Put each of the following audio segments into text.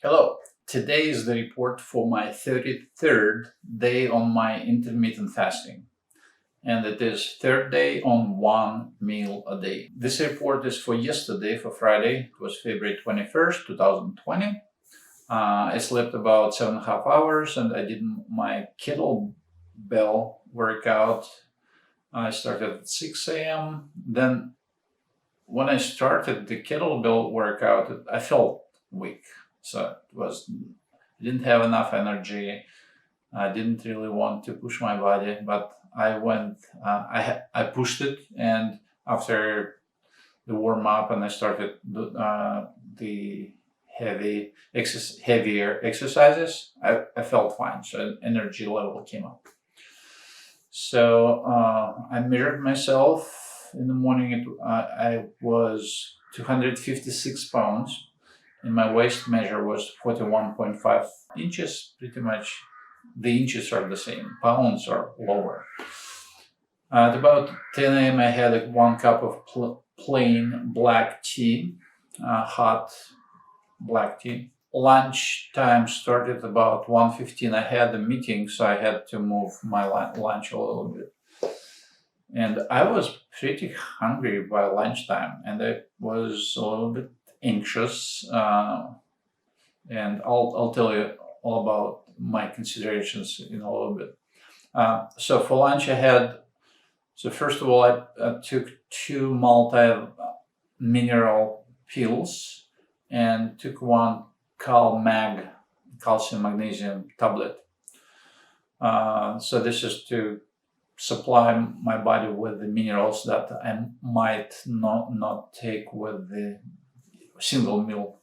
Hello. Today is the report for my 33rd day on my intermittent fasting. And it is third day on one meal a day. This report is for yesterday, for Friday. It was February 21st, 2020. I slept about 7.5 hours and I did my kettlebell workout. I started at 6 a.m. Then when I started the kettlebell workout, I felt weak. So I didn't have enough energy. I didn't really want to push my body, but I went, I pushed it. And after the warm up and I started the heavier exercises, I felt fine. So energy level came up. So I measured myself in the morning. I was 256 pounds, and my waist measure was 41.5 inches. Pretty much the inches are the same, pounds are lower. At about 10 a.m., I had 1 cup of plain black tea, hot black tea. Lunch time started about 1:15. I had a meeting, so I had to move my lunch a little bit. And I was pretty hungry by lunchtime, and I was a little bit anxious. And I'll tell you all about my considerations in a little bit. So for lunch, so first of all, I took 2 multi-mineral pills and took 1 CalMag, calcium magnesium tablet. So this is to supply my body with the minerals that I might not take with the single meal.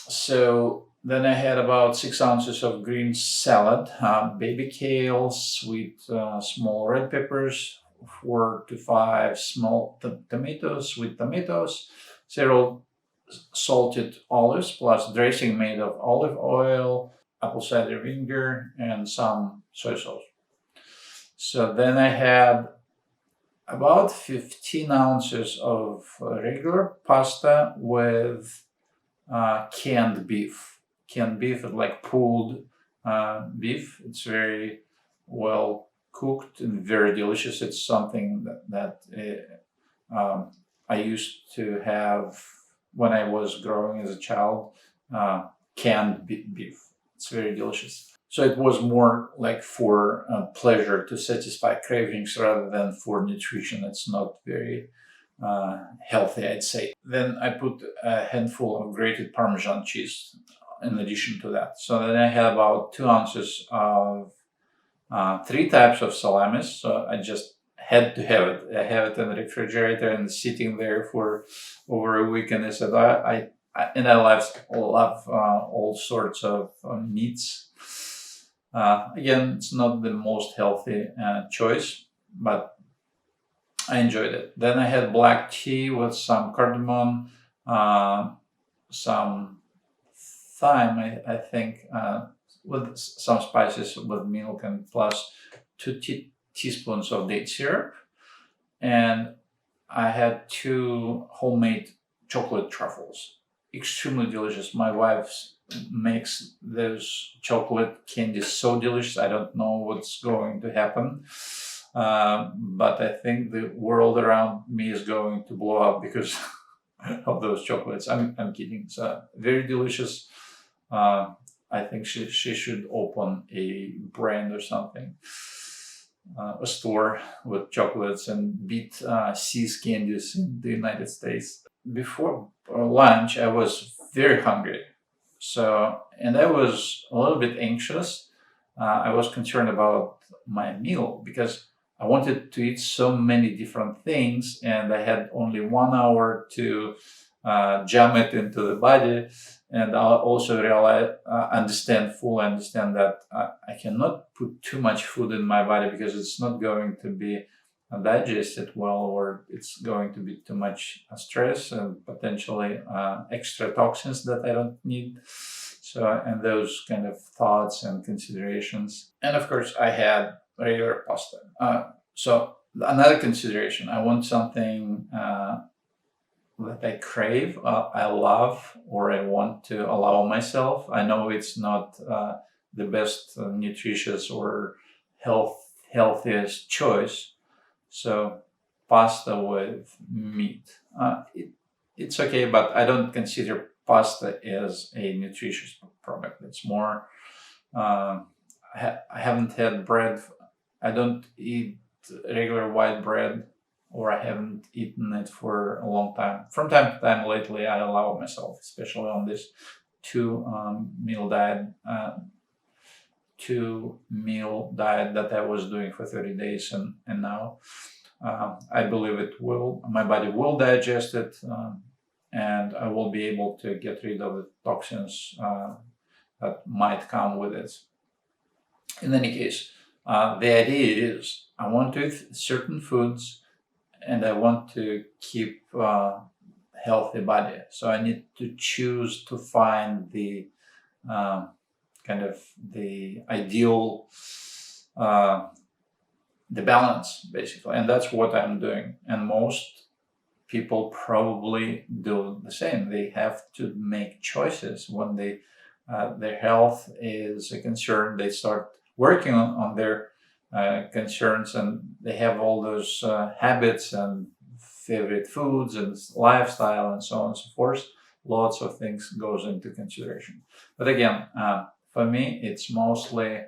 So then I had about 6 ounces of green salad, baby kale, sweet small red peppers, 4 to 5 small tomatoes, sweet tomatoes, several salted olives, plus dressing made of olive oil, apple cider vinegar, and some soy sauce. So then I had about 15 ounces of regular pasta with canned beef. Canned beef is like pulled beef. It's very well cooked and very delicious. It's something that I used to have when I was growing as a child. Canned beef. It's very delicious. So it was more like for pleasure, to satisfy cravings rather than for nutrition. It's not very healthy, I'd say. Then I put a handful of grated Parmesan cheese in addition to that. So then I had about 2 ounces of 3 types of salamis. So I just had to have it. I have it in the refrigerator and sitting there for over a week. And I said, I love all sorts of meats. Again, it's not the most healthy choice, but I enjoyed it. Then I had black tea with some cardamom, some thyme, I think, with some spices with milk, and plus 2 teaspoons of date syrup. And I had 2 homemade chocolate truffles. Extremely delicious. My wife makes those chocolate candies so delicious. I don't know what's going to happen. But I think the world around me is going to blow up because of those chocolates. I'm kidding. It's very delicious. I think she should open a brand or something, a store with chocolates, and beat C's candies in the United States. Before lunch, I was very hungry. And I was a little bit anxious. I was concerned about my meal because I wanted to eat so many different things, and I had only 1 hour to jam it into the body. And I also fully understand that I cannot put too much food in my body because it's not going to be digested well, or it's going to be too much stress and potentially extra toxins that I don't need. So, and those kind of thoughts and considerations. And of course, I had regular pasta. So another consideration, I want something that I crave, I love, or I want to allow myself. I know it's not the best nutritious or healthiest choice. So pasta with meat, it's okay, but I don't consider pasta as a nutritious product. It's more. I haven't had bread. I don't eat regular white bread, or I haven't eaten it for a long time. From time to time lately, I allow myself, especially on this two meal diet, that I was doing for 30 days, and now I believe my body will digest it, and I will be able to get rid of the toxins that might come with it. In any case, the idea is I want to eat certain foods, and I want to keep healthy body. So I need to choose to find the kind of the ideal, the balance, basically, and that's what I'm doing. And most people probably do the same. They have to make choices when their health is a concern. They start working on their concerns, and they have all those habits and favorite foods and lifestyle and so on and so forth. Lots of things goes into consideration. But again, for me, it's mostly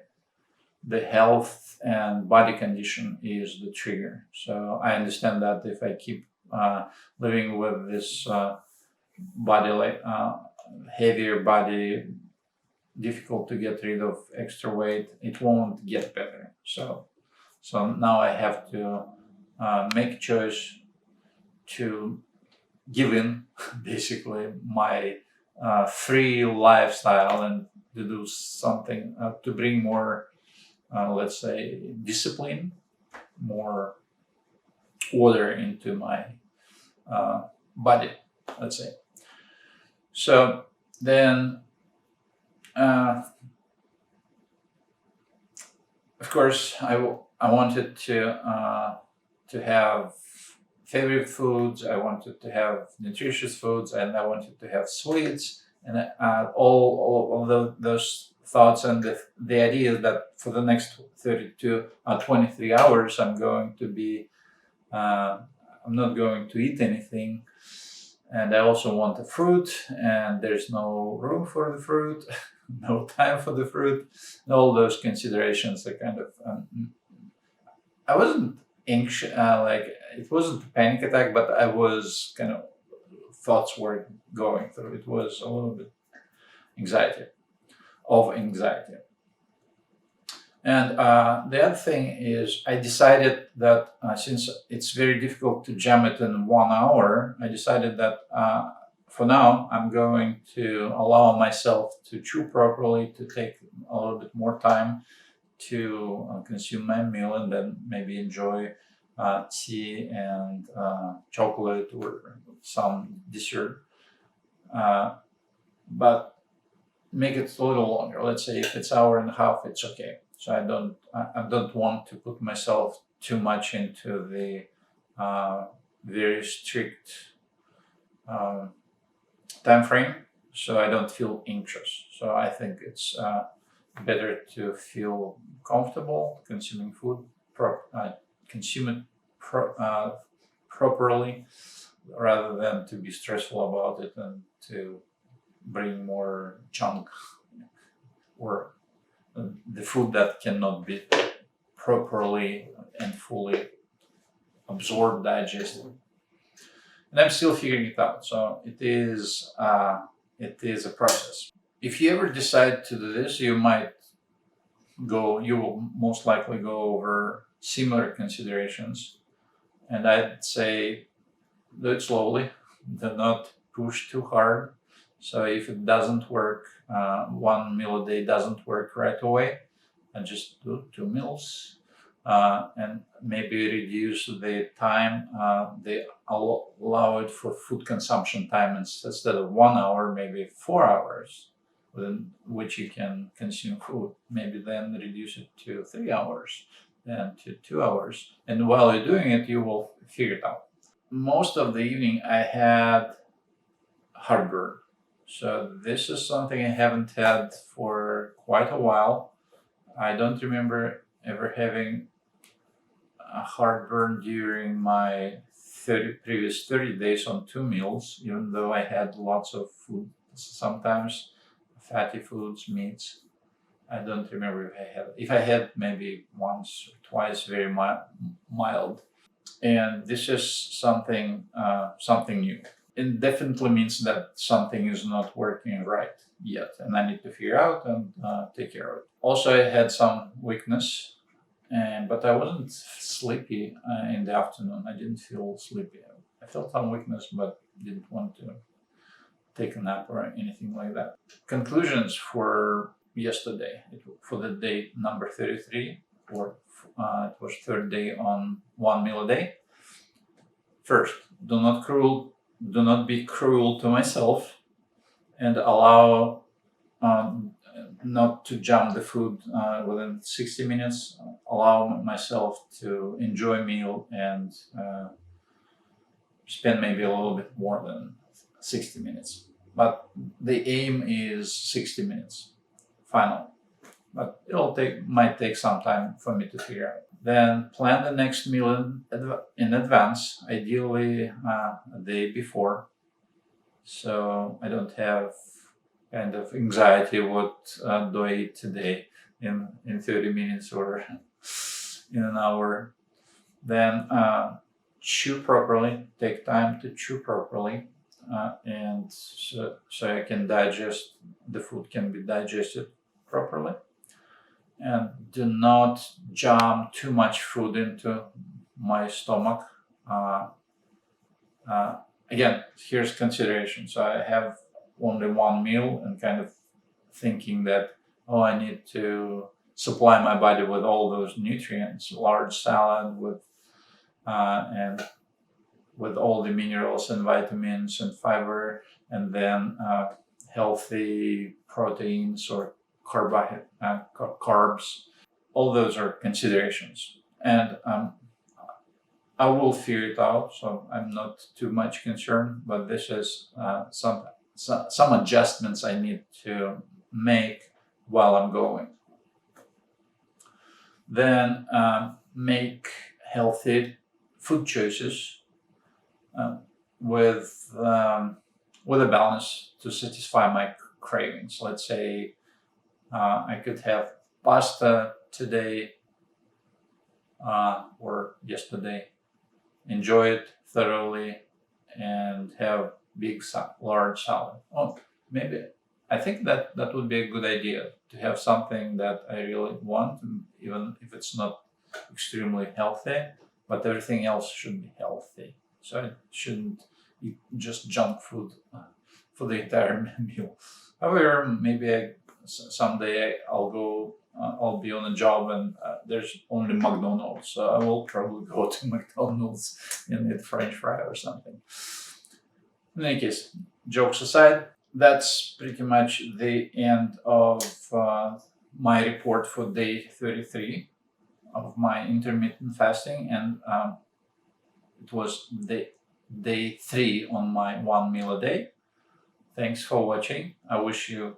the health and body condition is the trigger. So I understand that if I keep living with this body, heavier body, difficult to get rid of extra weight, it won't get better. So now I have to make a choice to give in basically my free lifestyle and to do something to bring more, let's say, discipline, more order into my body, let's say. So then, of course, I wanted to have favorite foods. I wanted to have nutritious foods, and I wanted to have sweets, and all of those thoughts, and the idea that for the next 23 hours, I'm not going to eat anything. And I also want a fruit, and there's no room for the fruit, no time for the fruit. All those considerations are kind of. I wasn't anxious, it wasn't a panic attack, but I was kind of thoughts were going through. It was a little bit anxiety. And the other thing is, I decided that since it's very difficult to jam it in 1 hour, I decided that for now I'm going to allow myself to chew properly, to take a little bit more time to consume my meal, and then maybe enjoy tea and chocolate or some dessert. But make it a little longer. Let's say if it's an hour and a half, it's okay. So I don't want to put myself too much into the very strict time frame, so I don't feel anxious. So I think it's better to feel comfortable consuming food, consume it properly, rather than to be stressful about it and to bring more junk or the food that cannot be properly and fully absorbed, digested. And I'm still figuring it out. So it is a process. If you ever decide to do this, you will most likely go over similar considerations. And I'd say do it slowly, do not push too hard. So if it doesn't work, 1 meal a day doesn't work right away, and just do 2 meals, and maybe reduce the time they allow it for food consumption time. Instead of 1 hour, maybe 4 hours, within which you can consume food. Maybe then reduce it to 3 hours, then to 2 hours. And while you're doing it, you will figure it out. most of the evening I had heartburn. So this is something I haven't had for quite a while. I don't remember ever having a heartburn during my previous 30 days on 2 meals, even though I had lots of food, sometimes fatty foods, meats. I don't remember if I had maybe once or twice, very mild. And this is something new. It definitely means that something is not working right yet, and I need to figure out and take care of it. Also, I had some weakness, but I wasn't sleepy in the afternoon. I didn't feel sleepy. I felt some weakness, but didn't want to take a nap or anything like that. Conclusions for yesterday, for the day number 33, or it was third day on 1 meal a day. First, do not be cruel to myself, and allow not to jump the food within 60 minutes. Allow myself to enjoy a meal and spend maybe a little bit more than 60 minutes. But the aim is 60 minutes, final. But might take some time for me to figure out. Then plan the next meal in advance, ideally a day before, so I don't have kind of anxiety, what do I eat today in 30 minutes or in an hour. Then chew properly, take time to chew properly, and so I can digest, the food can be digested properly. And do not jam too much food into my stomach. Again, here's consideration. So I have only one meal and kind of thinking that, I need to supply my body with all those nutrients, large salad and with all the minerals and vitamins and fiber, and then healthy proteins or carbs. All those are considerations, and I will figure it out. So I'm not too much concerned. But this is some adjustments I need to make while I'm going. Then make healthy food choices with a balance to satisfy my cravings. Let's say I could have pasta today or yesterday, enjoy it thoroughly, and have large salad. Maybe I think that would be a good idea, to have something that I really want, even if it's not extremely healthy, but everything else should be healthy. So I shouldn't eat just junk food for the entire meal. However, maybe someday I'll be on a job and there's only McDonald's, so I will probably go to McDonald's and eat French fry or something. In any case, jokes aside, that's pretty much the end of my report for day 33 of my intermittent fasting, and it was day 3 on my 1 meal a day. Thanks for watching. I wish you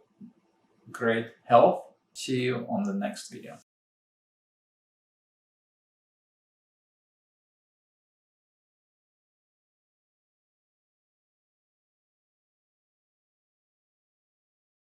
great health. See you on the next video.